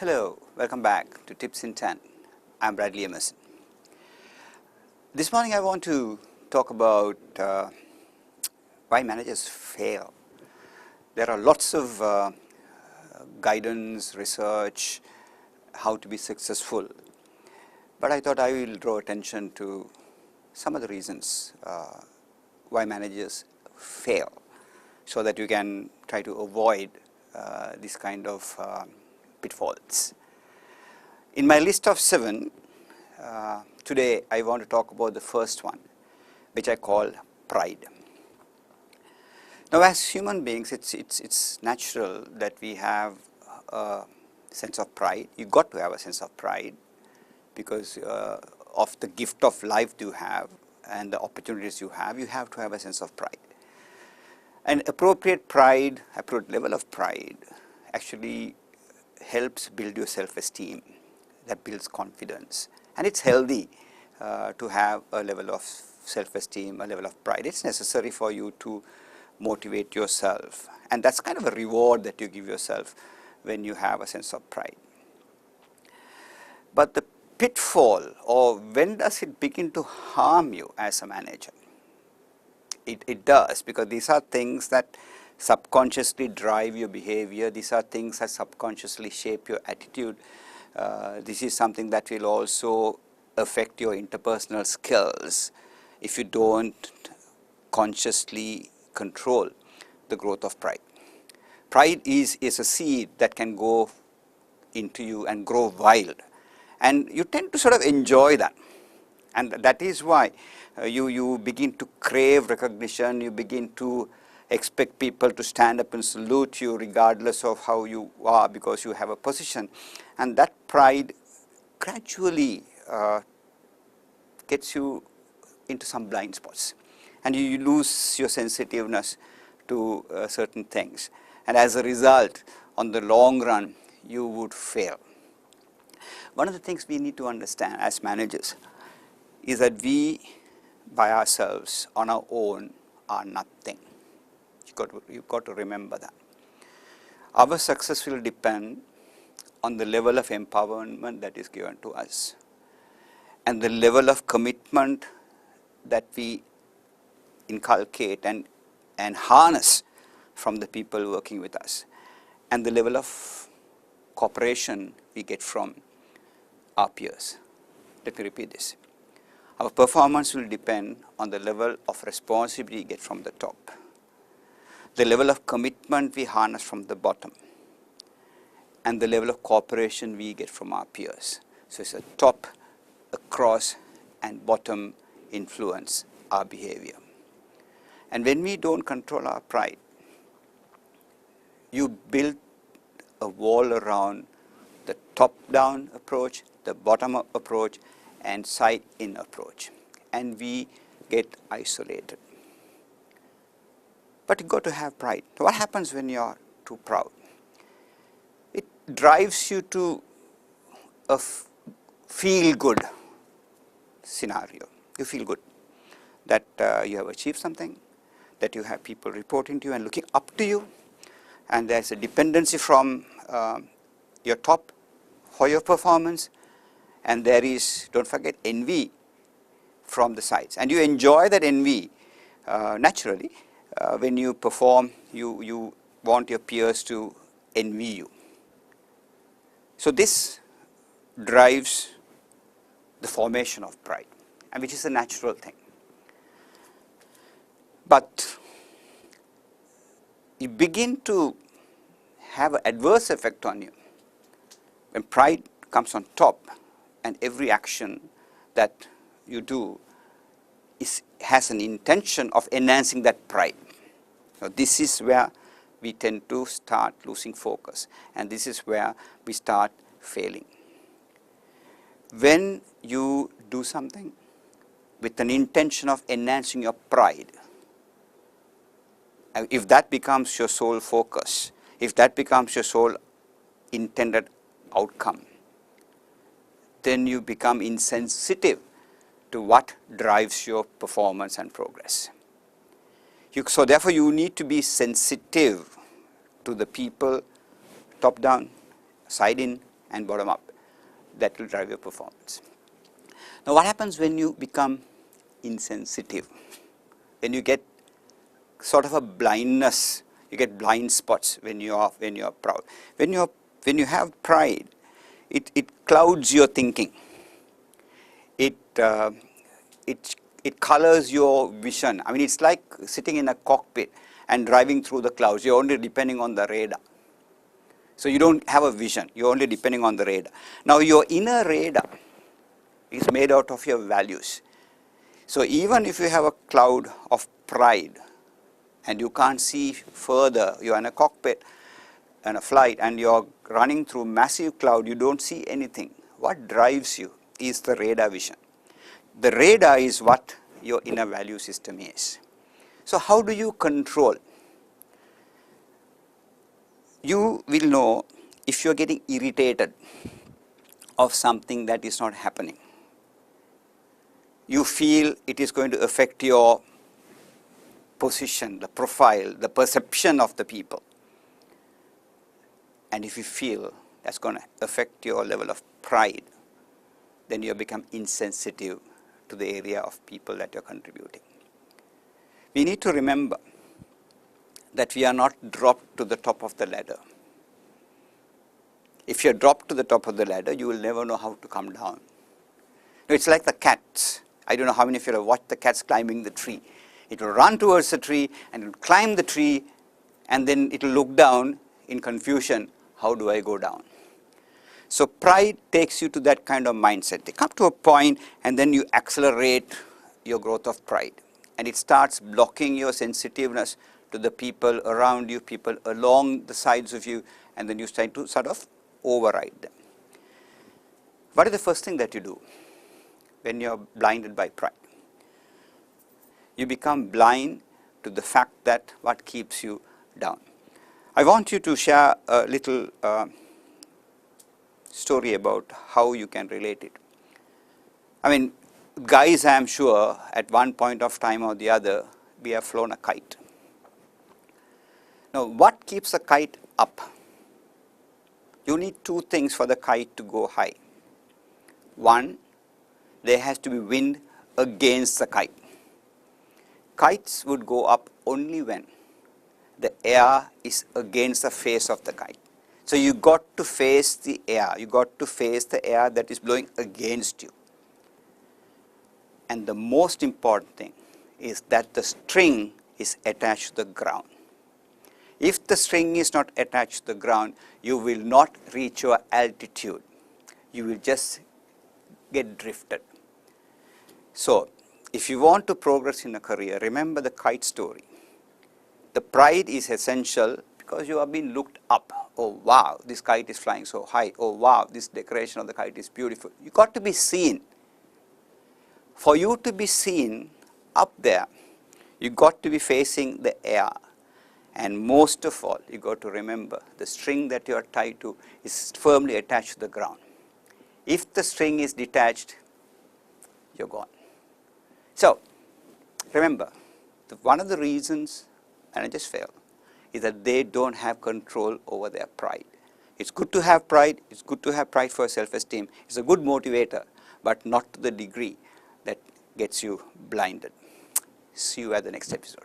Hello, welcome back to Tips in 10. I'm Bradley Emerson. This morning I want to talk about why managers fail. There are lots of guidance, research, how to be successful, but I thought I will draw attention to some of the reasons why managers fail so that you can try to avoid this kind of pitfalls. In my list of 7, today I want to talk about the first one, which I call pride. Now, as human beings, it's natural that we have a sense of pride. You got to have a sense of pride because of the gift of life you have and the opportunities you have to have a sense of pride. And appropriate pride, appropriate level of pride actually helps build your self-esteem, that builds confidence, and it's healthy to have a level of self-esteem, a level of pride. It's necessary for you to motivate yourself, and that's kind of a reward that you give yourself when you have a sense of pride. But the pitfall, or when does it begin to harm you as a manager? It does, because these are things that subconsciously drive your behavior. These are things that subconsciously shape your attitude. This is something that will also affect your interpersonal skills if you don't consciously control the growth of pride. Pride is a seed that can go into you and grow wild, and you tend to sort of enjoy that, and that is why you begin to crave recognition. You begin to expect people to stand up and salute you regardless of how you are, because you have a position, and that pride gradually gets you into some blind spots, and you lose your sensitiveness to certain things, and as a result, on the long run, you would fail. One of the things we need to understand as managers is that we by ourselves on our own are nothing. You've got to remember that. Our success will depend on the level of empowerment that is given to us, and the level of commitment that we inculcate and harness from the people working with us, and the level of cooperation we get from our peers. Let me repeat this. Our performance will depend on the level of responsibility we get from the top, the level of commitment we harness from the bottom, and the level of cooperation we get from our peers. So it's a top, across, and bottom influence our behavior. And when we don't control our pride, you build a wall around the top-down approach, the bottom-up approach, and side-in approach, and we get isolated. But you got to have pride. What happens when you are too proud? It drives you to a feel-good scenario. You feel good that you have achieved something, that you have people reporting to you and looking up to you, and there's a dependency from your top for your performance, and there is, don't forget, envy from the sides, and you enjoy that envy naturally. When you perform, you want your peers to envy you. So this drives the formation of pride, and which is a natural thing. But you begin to have an adverse effect on you when pride comes on top, and every action that you do has an intention of enhancing that pride. Now, this is where we tend to start losing focus, and this is where we start failing. When you do something with an intention of enhancing your pride, if that becomes your sole focus, if that becomes your sole intended outcome, then you become insensitive to what drives your performance and progress. So therefore, you need to be sensitive to the people, top down, side in, and bottom up. That will drive your performance. Now what happens when you become insensitive? When you get sort of a blindness, you get blind spots when you are proud. When you have pride, it clouds your thinking. It colors your vision. I mean, it's like sitting in a cockpit and driving through the clouds. You're only depending on the radar. So you don't have a vision. You're only depending on the radar. Now your inner radar is made out of your values. So even if you have a cloud of pride and you can't see further, you're in a cockpit and a flight and you're running through massive cloud, you don't see anything. What drives you is the radar vision. The radar is what your inner value system is. So how do you control? You will know if you're getting irritated of something that is not happening. You feel it is going to affect your position, the profile, the perception of the people. And if you feel that's going to affect your level of pride, then you become insensitive to the area of people that you're contributing. We need to remember that we are not dropped to the top of the ladder. If you're dropped to the top of the ladder, you will never know how to come down. It's like the cats. I don't know how many of you have watched the cats climbing the tree. It will run towards the tree and it will climb the tree and then it will look down in confusion. How do I go down? So pride takes you to that kind of mindset. They come to a point and then you accelerate your growth of pride. And it starts blocking your sensitiveness to the people around you, people along the sides of you, and then you start to sort of override them. What is the first thing that you do when you're blinded by pride? You become blind to the fact that what keeps you down. I want you to share a little story about how you can relate it. I mean, guys, I am sure at one point of time or the other, we have flown a kite. Now, what keeps a kite up? You need two things for the kite to go high. One, there has to be wind against the kite. Kites would go up only when the air is against the face of the kite. So you got to face the air. You got to face the air that is blowing against you. And the most important thing is that the string is attached to the ground. If the string is not attached to the ground, you will not reach your altitude. You will just get drifted. So, if you want to progress in a career, remember the kite story. The pride is essential because you have been looked up. Oh wow, this kite is flying so high. Oh wow, this decoration of the kite is beautiful. You got to be seen. For you to be seen up there, you got to be facing the air. And most of all, you got to remember the string that you are tied to is firmly attached to the ground. If the string is detached, you're gone. So, remember, one of the reasons, and I just failed, is that they don't have control over their pride. It's good to have pride. It's good to have pride for self-esteem. It's a good motivator, but not to the degree that gets you blinded. See you at the next episode.